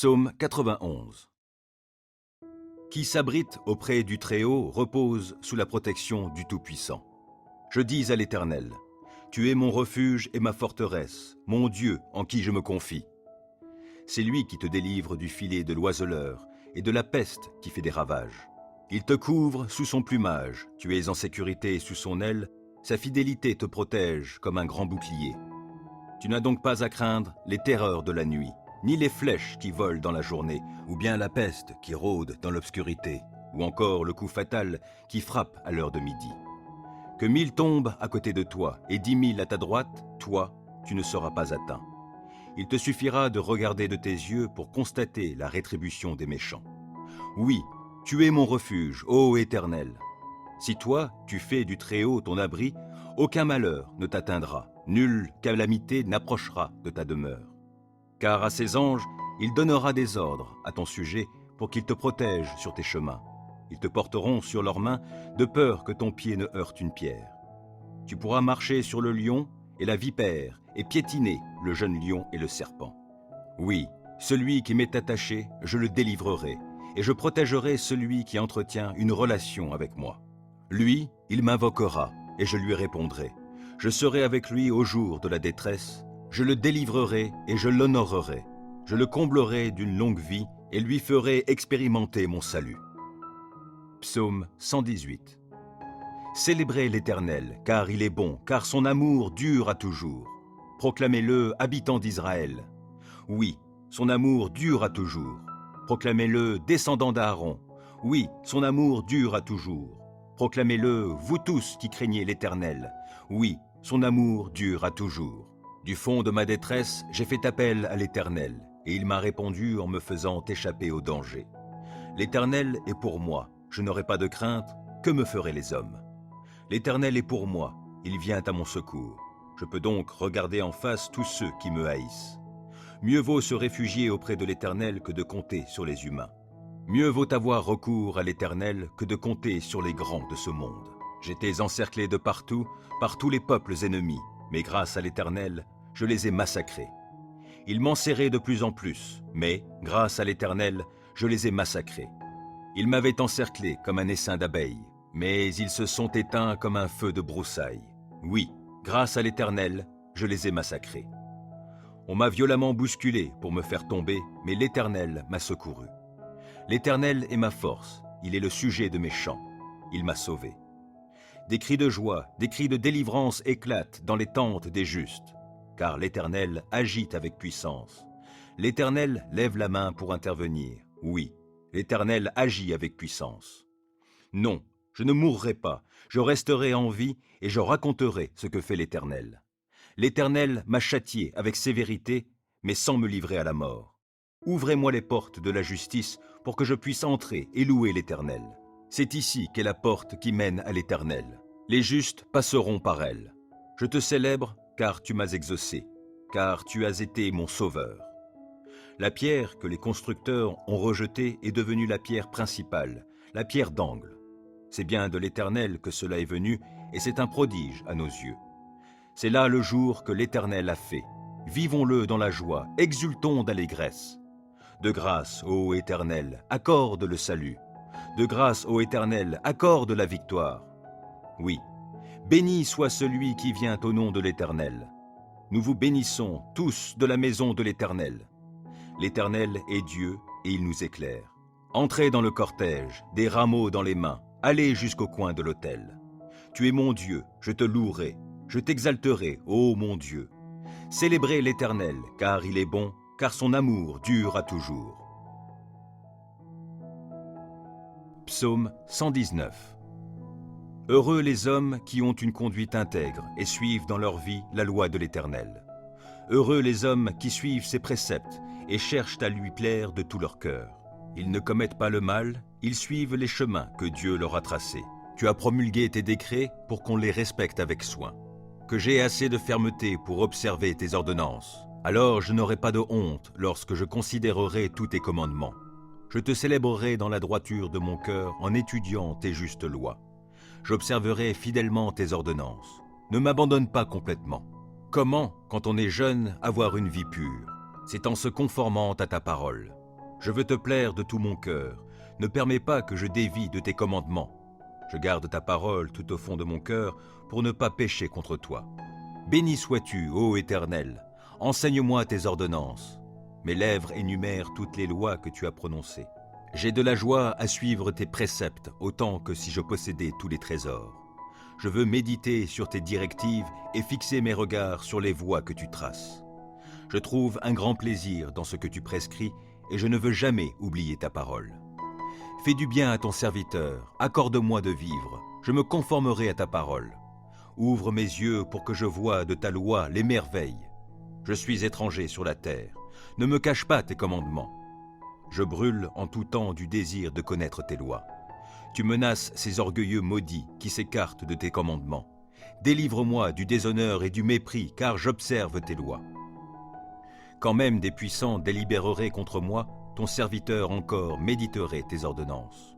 Psaume 91. Qui s'abrite auprès du Très-Haut repose sous la protection du Tout-Puissant. Je dis à l'Éternel, tu es mon refuge et ma forteresse, mon Dieu en qui je me confie. C'est lui qui te délivre du filet de l'oiseleur et de la peste qui fait des ravages. Il te couvre sous son plumage, tu es en sécurité sous son aile, sa fidélité te protège comme un grand bouclier. Tu n'as donc pas à craindre les terreurs de la nuit, ni les flèches qui volent dans la journée, ou bien la peste qui rôde dans l'obscurité, ou encore le coup fatal qui frappe à l'heure de midi. Que 1000 tombent à côté de toi et 10 000 à ta droite, toi, tu ne seras pas atteint. Il te suffira de regarder de tes yeux pour constater la rétribution des méchants. Oui, tu es mon refuge, ô Éternel. Si toi, tu fais du Très-Haut ton abri, aucun malheur ne t'atteindra, nulle calamité n'approchera de ta demeure. Car à ses anges, il donnera des ordres à ton sujet pour qu'ils te protègent sur tes chemins. Ils te porteront sur leurs mains de peur que ton pied ne heurte une pierre. Tu pourras marcher sur le lion et la vipère et piétiner le jeune lion et le serpent. Oui, celui qui m'est attaché, je le délivrerai et je protégerai celui qui entretient une relation avec moi. Lui, il m'invoquera et je lui répondrai. Je serai avec lui au jour de la détresse. Je le délivrerai et je l'honorerai. Je le comblerai d'une longue vie et lui ferai expérimenter mon salut. Psaume 118. Célébrez l'Éternel, car il est bon, car son amour dure à toujours. Proclamez-le, habitants d'Israël. Oui, son amour dure à toujours. Proclamez-le, descendants d'Aaron. Oui, son amour dure à toujours. Proclamez-le, vous tous qui craignez l'Éternel. Oui, son amour dure à toujours. Du fond de ma détresse, j'ai fait appel à l'Éternel, et il m'a répondu en me faisant échapper au danger. L'Éternel est pour moi, je n'aurai pas de crainte, que me feraient les hommes? L'Éternel est pour moi, il vient à mon secours. Je peux donc regarder en face tous ceux qui me haïssent. Mieux vaut se réfugier auprès de l'Éternel que de compter sur les humains. Mieux vaut avoir recours à l'Éternel que de compter sur les grands de ce monde. J'étais encerclé de partout, par tous les peuples ennemis, mais grâce à l'Éternel, je les ai massacrés. Ils m'enserraient de plus en plus, mais, grâce à l'Éternel, je les ai massacrés. Ils m'avaient encerclé comme un essaim d'abeilles, mais ils se sont éteints comme un feu de broussailles. Oui, grâce à l'Éternel, je les ai massacrés. On m'a violemment bousculé pour me faire tomber, mais l'Éternel m'a secouru. L'Éternel est ma force, il est le sujet de mes chants. Il m'a sauvé. Des cris de joie, des cris de délivrance éclatent dans les tentes des justes, car l'Éternel agit avec puissance. L'Éternel lève la main pour intervenir. Oui, l'Éternel agit avec puissance. Non, je ne mourrai pas, je resterai en vie et je raconterai ce que fait l'Éternel. L'Éternel m'a châtié avec sévérité, mais sans me livrer à la mort. Ouvrez-moi les portes de la justice pour que je puisse entrer et louer l'Éternel. C'est ici qu'est la porte qui mène à l'Éternel. Les justes passeront par elle. Je te célèbre car tu m'as exaucé, car tu as été mon sauveur. La pierre que les constructeurs ont rejetée est devenue la pierre principale, la pierre d'angle. C'est bien de l'Éternel que cela est venu et c'est un prodige à nos yeux. C'est là le jour que l'Éternel a fait. Vivons-le dans la joie, exultons d'allégresse. De grâce, ô Éternel, accorde le salut. De grâce, ô Éternel, accorde la victoire. Oui, béni soit celui qui vient au nom de l'Éternel. Nous vous bénissons tous de la maison de l'Éternel. L'Éternel est Dieu et il nous éclaire. Entrez dans le cortège, des rameaux dans les mains, allez jusqu'au coin de l'autel. Tu es mon Dieu, je te louerai, je t'exalterai, ô mon Dieu. Célébrez l'Éternel, car il est bon, car son amour dure à toujours. Psaume 119. Heureux les hommes qui ont une conduite intègre et suivent dans leur vie la loi de l'Éternel. Heureux les hommes qui suivent ses préceptes et cherchent à lui plaire de tout leur cœur. Ils ne commettent pas le mal, ils suivent les chemins que Dieu leur a tracés. Tu as promulgué tes décrets pour qu'on les respecte avec soin. Que j'ai assez de fermeté pour observer tes ordonnances. Alors je n'aurai pas de honte lorsque je considérerai tous tes commandements. Je te célébrerai dans la droiture de mon cœur en étudiant tes justes lois. J'observerai fidèlement tes ordonnances. Ne m'abandonne pas complètement. Comment, quand on est jeune, avoir une vie pure? C'est en se conformant à ta parole. Je veux te plaire de tout mon cœur. Ne permets pas que je dévie de tes commandements. Je garde ta parole tout au fond de mon cœur pour ne pas pécher contre toi. Béni sois-tu, ô Éternel. Enseigne-moi tes ordonnances. Mes lèvres énumèrent toutes les lois que tu as prononcées. J'ai de la joie à suivre tes préceptes, autant que si je possédais tous les trésors. Je veux méditer sur tes directives et fixer mes regards sur les voies que tu traces. Je trouve un grand plaisir dans ce que tu prescris et je ne veux jamais oublier ta parole. Fais du bien à ton serviteur, accorde-moi de vivre, je me conformerai à ta parole. Ouvre mes yeux pour que je voie de ta loi les merveilles. Je suis étranger sur la terre, ne me cache pas tes commandements. Je brûle en tout temps du désir de connaître tes lois. Tu menaces ces orgueilleux maudits qui s'écartent de tes commandements. Délivre-moi du déshonneur et du mépris, car j'observe tes lois. Quand même des puissants délibéreraient contre moi, ton serviteur encore méditerait tes ordonnances.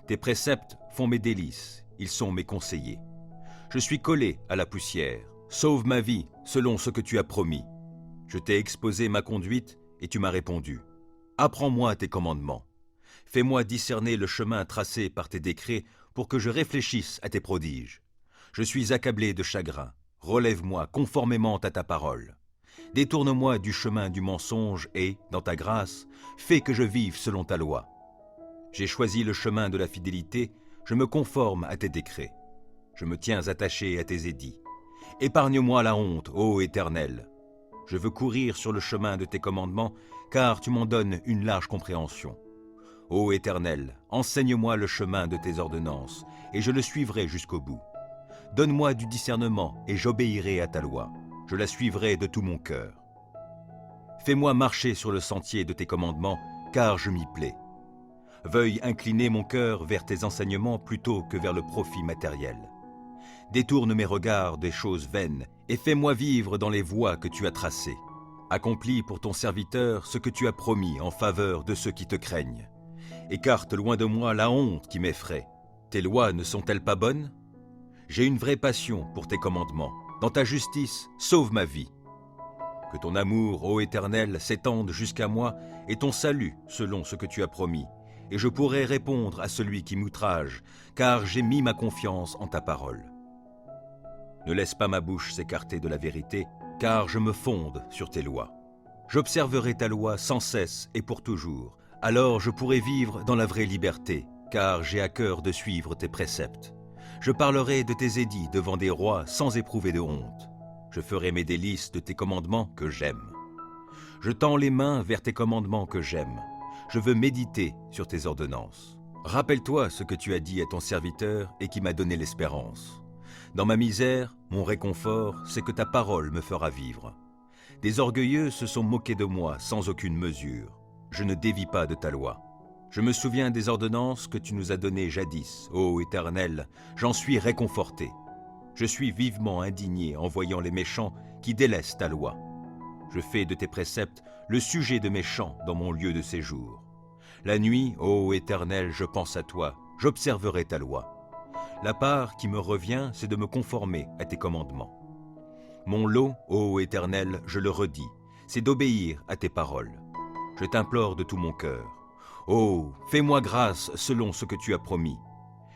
Tes préceptes font mes délices, ils sont mes conseillers. Je suis collé à la poussière, sauve ma vie selon ce que tu as promis. Je t'ai exposé ma conduite et tu m'as répondu. Apprends-moi tes commandements. Fais-moi discerner le chemin tracé par tes décrets pour que je réfléchisse à tes prodiges. Je suis accablé de chagrin, relève-moi conformément à ta parole. Détourne-moi du chemin du mensonge et, dans ta grâce, fais que je vive selon ta loi. J'ai choisi le chemin de la fidélité, je me conforme à tes décrets. Je me tiens attaché à tes édits. Épargne-moi la honte, ô Éternel. Je veux courir sur le chemin de tes commandements, car tu m'en donnes une large compréhension. Ô Éternel, enseigne-moi le chemin de tes ordonnances, et je le suivrai jusqu'au bout. Donne-moi du discernement, et j'obéirai à ta loi. Je la suivrai de tout mon cœur. Fais-moi marcher sur le sentier de tes commandements, car je m'y plais. Veuille incliner mon cœur vers tes enseignements plutôt que vers le profit matériel. Détourne mes regards des choses vaines, et fais-moi vivre dans les voies que tu as tracées. Accomplis pour ton serviteur ce que tu as promis en faveur de ceux qui te craignent. Écarte loin de moi la honte qui m'effraie. Tes lois ne sont-elles pas bonnes? J'ai une vraie passion pour tes commandements. Dans ta justice, sauve ma vie. Que ton amour, ô Éternel, s'étende jusqu'à moi et ton salut selon ce que tu as promis. Et je pourrai répondre à celui qui m'outrage, car j'ai mis ma confiance en ta parole. Ne laisse pas ma bouche s'écarter de la vérité, car je me fonde sur tes lois. J'observerai ta loi sans cesse et pour toujours. Alors je pourrai vivre dans la vraie liberté, car j'ai à cœur de suivre tes préceptes. Je parlerai de tes édits devant des rois sans éprouver de honte. Je ferai mes délices de tes commandements que j'aime. Je tends les mains vers tes commandements que j'aime. Je veux méditer sur tes ordonnances. Rappelle-toi ce que tu as dit à ton serviteur et qui m'a donné l'espérance. Dans ma misère, mon réconfort, c'est que ta parole me fera vivre. Des orgueilleux se sont moqués de moi sans aucune mesure. Je ne dévie pas de ta loi. Je me souviens des ordonnances que tu nous as données jadis, ô Éternel, j'en suis réconforté. Je suis vivement indigné en voyant les méchants qui délaissent ta loi. Je fais de tes préceptes le sujet de mes chants dans mon lieu de séjour. La nuit, ô Éternel, je pense à toi, j'observerai ta loi. La part qui me revient, c'est de me conformer à tes commandements. Mon lot, ô Éternel, je le redis, c'est d'obéir à tes paroles. Je t'implore de tout mon cœur. Oh, fais-moi grâce selon ce que tu as promis.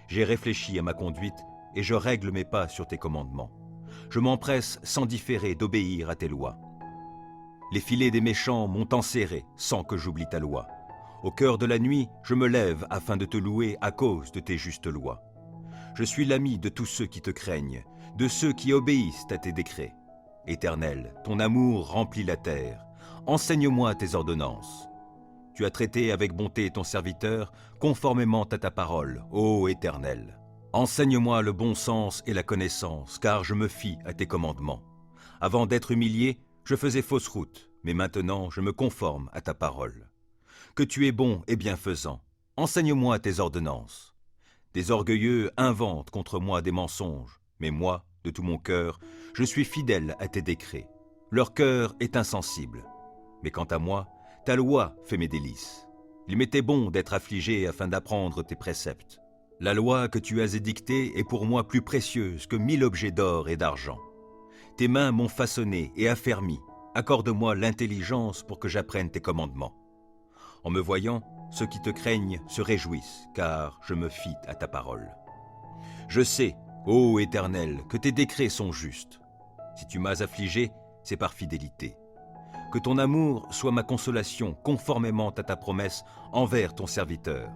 J'ai réfléchi à ma conduite et je règle mes pas sur tes commandements. Je m'empresse sans différer d'obéir à tes lois. Les filets des méchants m'ont enserré sans que j'oublie ta loi. Au cœur de la nuit, je me lève afin de te louer à cause de tes justes lois. Je suis l'ami de tous ceux qui te craignent, de ceux qui obéissent à tes décrets. Éternel, ton amour remplit la terre. Enseigne-moi tes ordonnances. Tu as traité avec bonté ton serviteur, conformément à ta parole, ô Éternel. Enseigne-moi le bon sens et la connaissance, car je me fie à tes commandements. Avant d'être humilié, je faisais fausse route, mais maintenant je me conforme à ta parole. Que tu es bon et bienfaisant, enseigne-moi tes ordonnances. Des orgueilleux inventent contre moi des mensonges, mais moi, de tout mon cœur, je suis fidèle à tes décrets. Leur cœur est insensible. Mais quant à moi, ta loi fait mes délices. Il m'était bon d'être affligé afin d'apprendre tes préceptes. La loi que tu as édictée est pour moi plus précieuse que 1000 objets d'or et d'argent. Tes mains m'ont façonné et affermi. Accorde-moi l'intelligence pour que j'apprenne tes commandements. En me voyant, ceux qui te craignent se réjouissent, car je me fie à ta parole. Je sais, ô Éternel, que tes décrets sont justes. Si tu m'as affligé, c'est par fidélité. Que ton amour soit ma consolation conformément à ta promesse envers ton serviteur.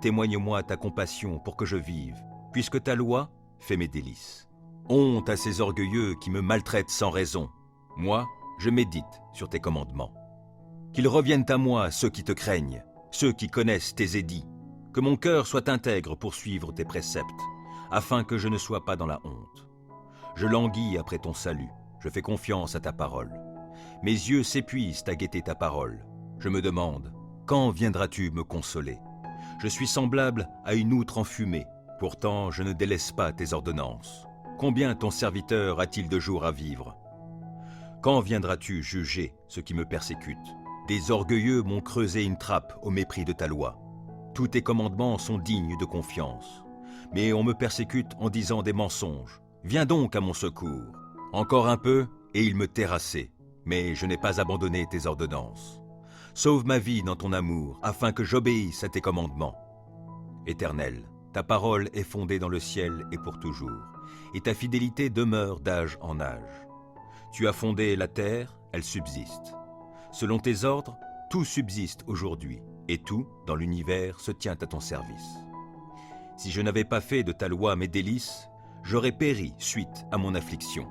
Témoigne-moi ta compassion pour que je vive, puisque ta loi fait mes délices. Honte à ces orgueilleux qui me maltraitent sans raison. Moi, je médite sur tes commandements. Qu'ils reviennent à moi ceux qui te craignent, ceux qui connaissent tes édits. Que mon cœur soit intègre pour suivre tes préceptes, afin que je ne sois pas dans la honte. Je languis après ton salut, je fais confiance à ta parole. Mes yeux s'épuisent à guetter ta parole. Je me demande, quand viendras-tu me consoler? Je suis semblable à une outre enfumée, pourtant je ne délaisse pas tes ordonnances. Combien ton serviteur a-t-il de jours à vivre? Quand viendras-tu juger ceux qui me persécutent? Des orgueilleux m'ont creusé une trappe au mépris de ta loi. Tous tes commandements sont dignes de confiance. Mais on me persécute en disant des mensonges. Viens donc à mon secours. Encore un peu, et il me terrassait. Mais je n'ai pas abandonné tes ordonnances. Sauve ma vie dans ton amour, afin que j'obéisse à tes commandements. Éternel, ta parole est fondée dans le ciel et pour toujours, et ta fidélité demeure d'âge en âge. Tu as fondé la terre, elle subsiste. Selon tes ordres, tout subsiste aujourd'hui, et tout, dans l'univers, se tient à ton service. Si je n'avais pas fait de ta loi mes délices, j'aurais péri suite à mon affliction.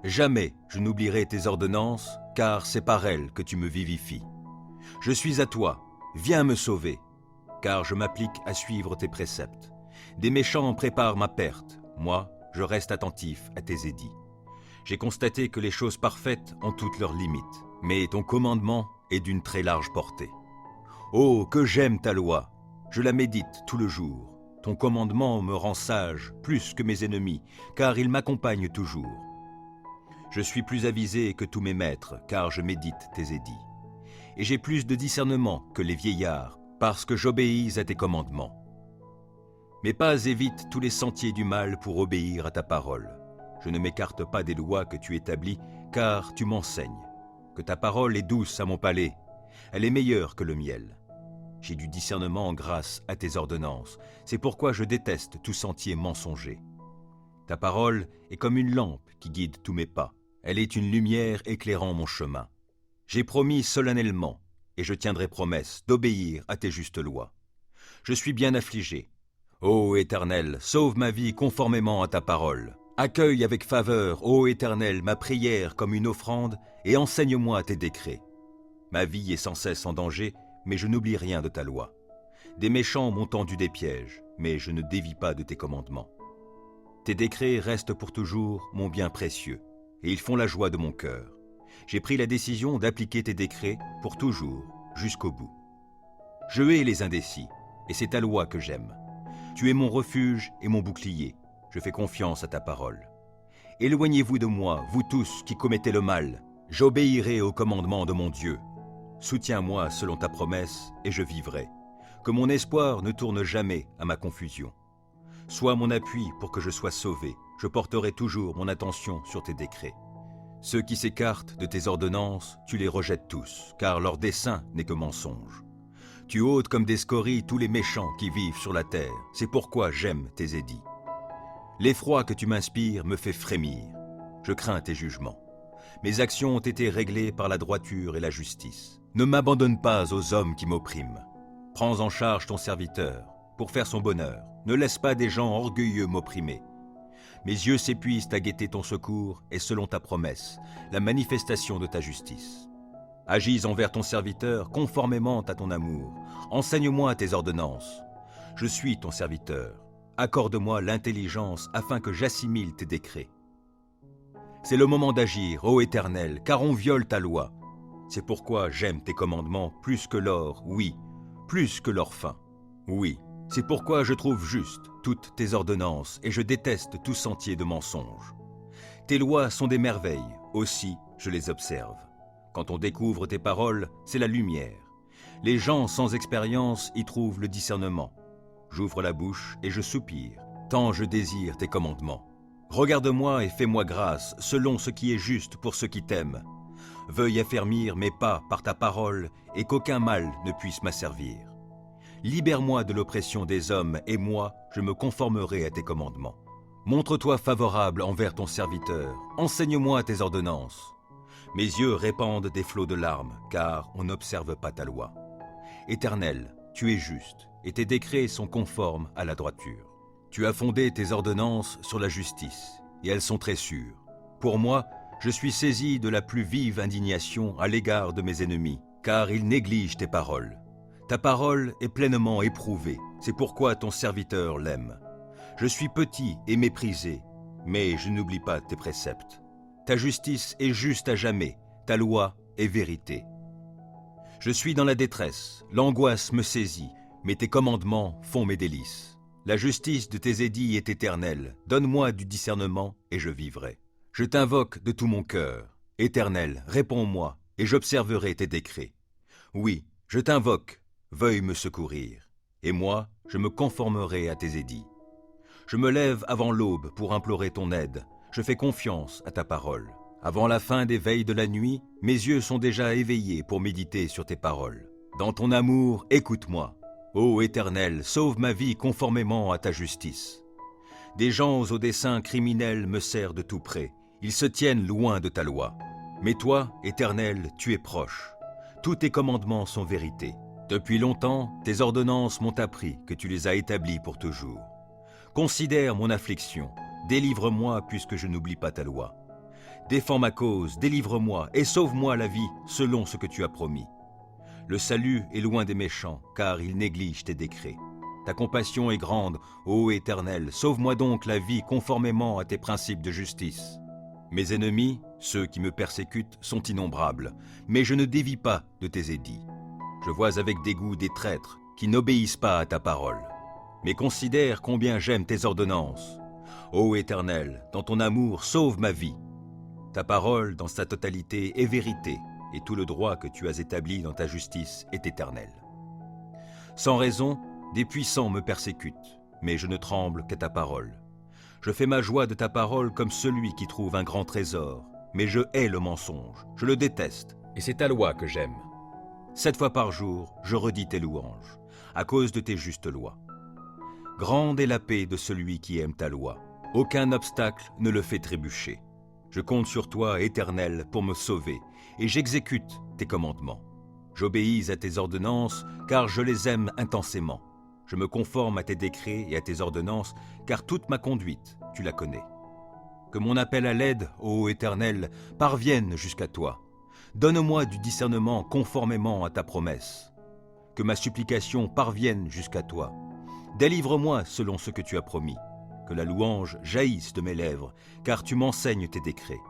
Jamais je n'oublierai tes ordonnances, car c'est par elles que tu me vivifies. Je suis à toi, viens me sauver, car je m'applique à suivre tes préceptes. Des méchants préparent ma perte, moi, je reste attentif à tes édits. J'ai constaté que les choses parfaites ont toutes leurs limites, mais ton commandement est d'une très large portée. Oh, que j'aime ta loi, je la médite tout le jour. Ton commandement me rend sage plus que mes ennemis, car il m'accompagne toujours. Je suis plus avisé que tous mes maîtres, car je médite tes édits. Et j'ai plus de discernement que les vieillards, parce que j'obéis à tes commandements. Mes pas évitent tous les sentiers du mal pour obéir à ta parole. Je ne m'écarte pas des lois que tu établis, car tu m'enseignes. Que ta parole est douce à mon palais, elle est meilleure que le miel. J'ai du discernement grâce à tes ordonnances, c'est pourquoi je déteste tout sentier mensonger. Ta parole est comme une lampe qui guide tous mes pas, elle est une lumière éclairant mon chemin. J'ai promis solennellement, et je tiendrai promesse, d'obéir à tes justes lois. Je suis bien affligé. Ô Éternel, sauve ma vie conformément à ta parole. Accueille avec faveur, ô Éternel, ma prière comme une offrande, et enseigne-moi tes décrets. Ma vie est sans cesse en danger, mais je n'oublie rien de ta loi. Des méchants m'ont tendu des pièges, mais je ne dévie pas de tes commandements. Tes décrets restent pour toujours mon bien précieux, et ils font la joie de mon cœur. J'ai pris la décision d'appliquer tes décrets pour toujours, jusqu'au bout. Je hais les indécis, et c'est ta loi que j'aime. Tu es mon refuge et mon bouclier, je fais confiance à ta parole. Éloignez-vous de moi, vous tous qui commettez le mal, j'obéirai au commandement de mon Dieu. Soutiens-moi selon ta promesse, et je vivrai. Que mon espoir ne tourne jamais à ma confusion. Sois mon appui pour que je sois sauvé, je porterai toujours mon attention sur tes décrets. Ceux qui s'écartent de tes ordonnances, tu les rejettes tous, car leur dessein n'est que mensonge. Tu ôtes comme des scories tous les méchants qui vivent sur la terre, c'est pourquoi j'aime tes édits. L'effroi que tu m'inspires me fait frémir, je crains tes jugements. Mes actions ont été réglées par la droiture et la justice. Ne m'abandonne pas aux hommes qui m'oppriment. Prends en charge ton serviteur, pour faire son bonheur. Ne laisse pas des gens orgueilleux m'opprimer. Mes yeux s'épuisent à guetter ton secours et selon ta promesse, la manifestation de ta justice. Agis envers ton serviteur conformément à ton amour. Enseigne-moi tes ordonnances. Je suis ton serviteur. Accorde-moi l'intelligence afin que j'assimile tes décrets. C'est le moment d'agir, ô Éternel, car on viole ta loi. C'est pourquoi j'aime tes commandements plus que l'or, oui, plus que l'or fin. Oui, c'est pourquoi je trouve juste toutes tes ordonnances et je déteste tout sentier de mensonge. Tes lois sont des merveilles, aussi je les observe. Quand on découvre tes paroles, c'est la lumière. Les gens sans expérience y trouvent le discernement. J'ouvre la bouche et je soupire, tant je désire tes commandements. Regarde-moi et fais-moi grâce, selon ce qui est juste pour ceux qui t'aiment. veuille affermir mes pas par ta parole et qu'aucun mal ne puisse m'asservir. Libère-moi de l'oppression des hommes et moi, je me conformerai à tes commandements. Montre-toi favorable envers ton serviteur, enseigne-moi tes ordonnances. Mes yeux répandent des flots de larmes, car on n'observe pas ta loi. Éternel, tu es juste, et tes décrets sont conformes à la droiture. Tu as fondé tes ordonnances sur la justice, et elles sont très sûres. Pour moi, je suis saisi de la plus vive indignation à l'égard de mes ennemis, car ils négligent tes paroles. Ta parole est pleinement éprouvée, c'est pourquoi ton serviteur l'aime. Je suis petit et méprisé, mais je n'oublie pas tes préceptes. Ta justice est juste à jamais, ta loi est vérité. Je suis dans la détresse, l'angoisse me saisit, mais tes commandements font mes délices. La justice de tes édits est éternelle, donne-moi du discernement et je vivrai. Je t'invoque de tout mon cœur. Éternel, réponds-moi et j'observerai tes décrets. Oui, je t'invoque, veuille me secourir, et moi, je me conformerai à tes édits. Je me lève avant l'aube pour implorer ton aide, je fais confiance à ta parole. Avant la fin des veilles de la nuit, mes yeux sont déjà éveillés pour méditer sur tes paroles. Dans ton amour, écoute-moi. Ô Éternel, sauve ma vie conformément à ta justice. Des gens aux desseins criminels me serrent de tout près, ils se tiennent loin de ta loi. Mais toi, Éternel, tu es proche. Tous tes commandements sont vérité. Depuis longtemps, tes ordonnances m'ont appris que tu les as établies pour toujours. Considère mon affliction, délivre-moi puisque je n'oublie pas ta loi. Défends ma cause, délivre-moi et sauve-moi la vie selon ce que tu as promis. Le salut est loin des méchants, car ils négligent tes décrets. Ta compassion est grande, ô Éternel, sauve-moi donc la vie conformément à tes principes de justice. Mes ennemis, ceux qui me persécutent, sont innombrables, mais je ne dévie pas de tes édits. Je vois avec dégoût des traîtres qui n'obéissent pas à ta parole. Mais considère combien j'aime tes ordonnances. Ô Éternel, dans ton amour, sauve ma vie. Ta parole, dans sa totalité, est vérité, et tout le droit que tu as établi dans ta justice est éternel. Sans raison, des puissants me persécutent, mais je ne tremble qu'à ta parole. Je fais ma joie de ta parole comme celui qui trouve un grand trésor, mais je hais le mensonge, je le déteste, et c'est ta loi que j'aime. 7 fois par jour, je redis tes louanges, à cause de tes justes lois. Grande est la paix de celui qui aime ta loi. Aucun obstacle ne le fait trébucher. Je compte sur toi, Éternel, pour me sauver, et j'exécute tes commandements. J'obéis à tes ordonnances, car je les aime intensément. Je me conforme à tes décrets et à tes ordonnances, car toute ma conduite, tu la connais. Que mon appel à l'aide, ô Éternel, parvienne jusqu'à toi. Donne-moi du discernement conformément à ta promesse. Que ma supplication parvienne jusqu'à toi. Délivre-moi selon ce que tu as promis. Que la louange jaillisse de mes lèvres, car tu m'enseignes tes décrets.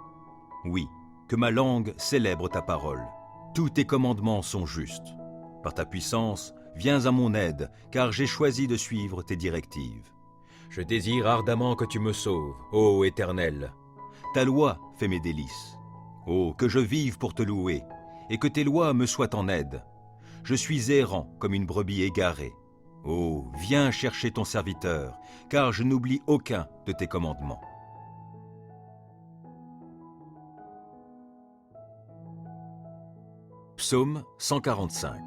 Oui, que ma langue célèbre ta parole. Tous tes commandements sont justes. Par ta puissance, viens à mon aide, car j'ai choisi de suivre tes directives. Je désire ardemment que tu me sauves, ô Éternel. Ta loi fait mes délices. Oh, que je vive pour te louer, et que tes lois me soient en aide. Je suis errant comme une brebis égarée. Oh, viens chercher ton serviteur, car je n'oublie aucun de tes commandements. Psaume 145.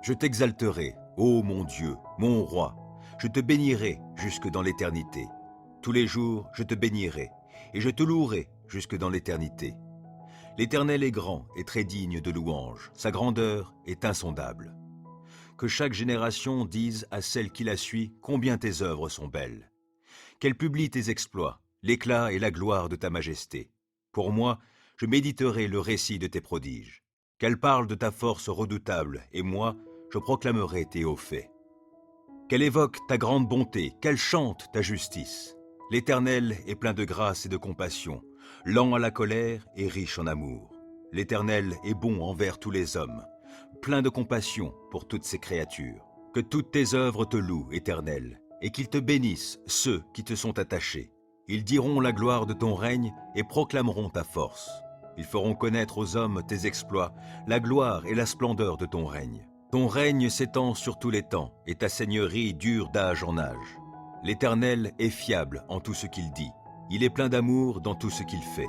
Je t'exalterai, ô mon Dieu, mon roi, je te bénirai jusque dans l'éternité. Tous les jours, je te bénirai, et je te louerai jusque dans l'éternité. L'Éternel est grand et très digne de louange, sa grandeur est insondable. Que chaque génération dise à celle qui la suit combien tes œuvres sont belles. Qu'elle publie tes exploits, l'éclat et la gloire de ta majesté. Pour moi, je méditerai le récit de tes prodiges. Qu'elle parle de ta force redoutable, et moi, je proclamerai tes hauts faits. Qu'elle évoque ta grande bonté, qu'elle chante ta justice. L'Éternel est plein de grâce et de compassion, lent à la colère et riche en amour. L'Éternel est bon envers tous les hommes, plein de compassion pour toutes ses créatures. Que toutes tes œuvres te louent, Éternel, et qu'ils te bénissent ceux qui te sont attachés. Ils diront la gloire de ton règne et proclameront ta force. Ils feront connaître aux hommes tes exploits, la gloire et la splendeur de ton règne. Ton règne s'étend sur tous les temps, et ta seigneurie dure d'âge en âge. L'Éternel est fiable en tout ce qu'il dit. Il est plein d'amour dans tout ce qu'il fait.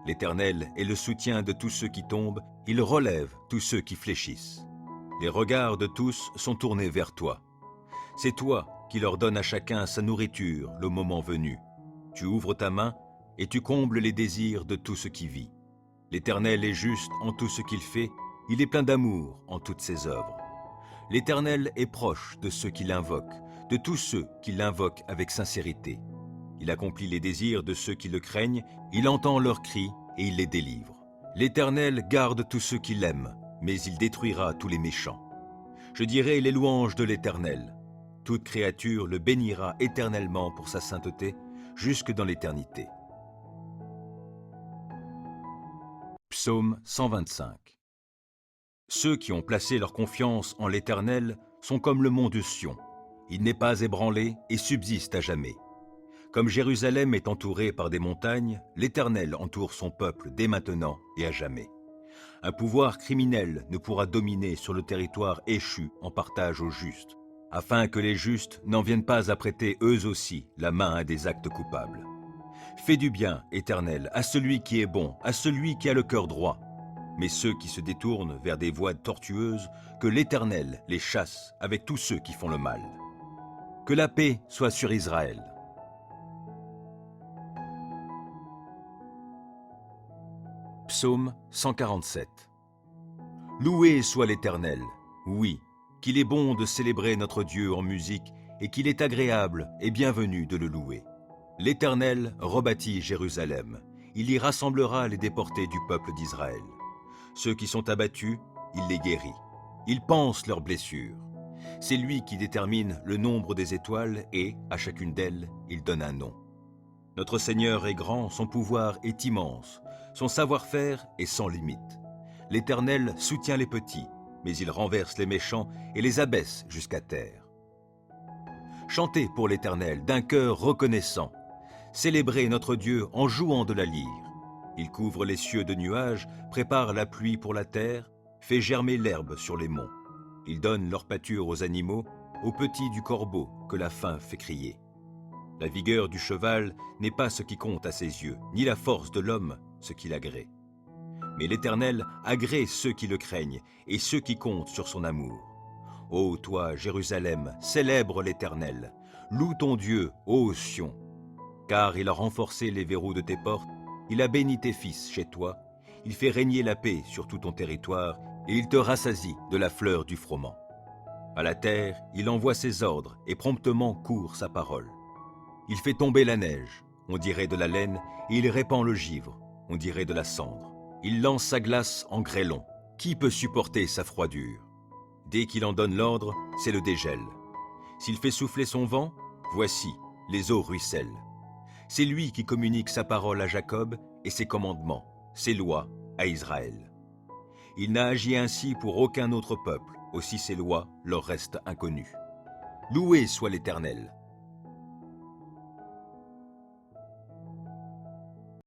L'Éternel est le soutien de tous ceux qui tombent, il relève tous ceux qui fléchissent. Les regards de tous sont tournés vers toi. C'est toi qui leur donnes à chacun sa nourriture le moment venu. Tu ouvres ta main et tu combles les désirs de tout ce qui vit. L'Éternel est juste en tout ce qu'il fait, il est plein d'amour en toutes ses œuvres. L'Éternel est proche de ceux qui l'invoquent, de tous ceux qui l'invoquent avec sincérité. Il accomplit les désirs de ceux qui le craignent, il entend leurs cris et il les délivre. L'Éternel garde tous ceux qui l'aiment, mais il détruira tous les méchants. Je dirai les louanges de l'Éternel. Toute créature le bénira éternellement pour sa sainteté, jusque dans l'éternité. Psaume 125. Ceux qui ont placé leur confiance en l'Éternel sont comme le mont de Sion. Il n'est pas ébranlé et subsiste à jamais. Comme Jérusalem est entourée par des montagnes, l'Éternel entoure son peuple dès maintenant et à jamais. Un pouvoir criminel ne pourra dominer sur le territoire échu en partage aux justes, afin que les justes n'en viennent pas à prêter eux aussi la main à des actes coupables. Fais du bien, Éternel, à celui qui est bon, à celui qui a le cœur droit. Mais ceux qui se détournent vers des voies tortueuses, que l'Éternel les chasse avec tous ceux qui font le mal. Que la paix soit sur Israël. Psaume 147. Loué soit l'Éternel, oui, qu'il est bon de célébrer notre Dieu en musique et qu'il est agréable et bienvenu de le louer. L'Éternel rebâtit Jérusalem, il y rassemblera les déportés du peuple d'Israël. Ceux qui sont abattus, il les guérit. Il panse leurs blessures. C'est lui qui détermine le nombre des étoiles et, à chacune d'elles, il donne un nom. Notre Seigneur est grand, son pouvoir est immense, son savoir-faire est sans limite. L'Éternel soutient les petits, mais il renverse les méchants et les abaisse jusqu'à terre. Chantez pour l'Éternel d'un cœur reconnaissant. Célébrez notre Dieu en jouant de la lyre. Il couvre les cieux de nuages, prépare la pluie pour la terre, fait germer l'herbe sur les monts. Il donne leur pâture aux animaux, aux petits du corbeau que la faim fait crier. La vigueur du cheval n'est pas ce qui compte à ses yeux, ni la force de l'homme ce qui l'agrée. Mais l'Éternel agrée ceux qui le craignent et ceux qui comptent sur son amour. Ô toi, Jérusalem, célèbre l'Éternel. Loue ton Dieu, ô Sion. Car il a renforcé les verrous de tes portes, il a béni tes fils chez toi, il fait régner la paix sur tout ton territoire, et il te rassasie de la fleur du froment. À la terre, il envoie ses ordres, et promptement court sa parole. Il fait tomber la neige, on dirait de la laine, et il répand le givre, on dirait de la cendre. Il lance sa glace en grêlon. Qui peut supporter sa froidure? Dès qu'il en donne l'ordre, c'est le dégel. S'il fait souffler son vent, voici, les eaux ruissellent. C'est lui qui communique sa parole à Jacob et ses commandements, ses lois à Israël. Il n'a agi ainsi pour aucun autre peuple, aussi ses lois leur restent inconnues. Loué soit l'Éternel,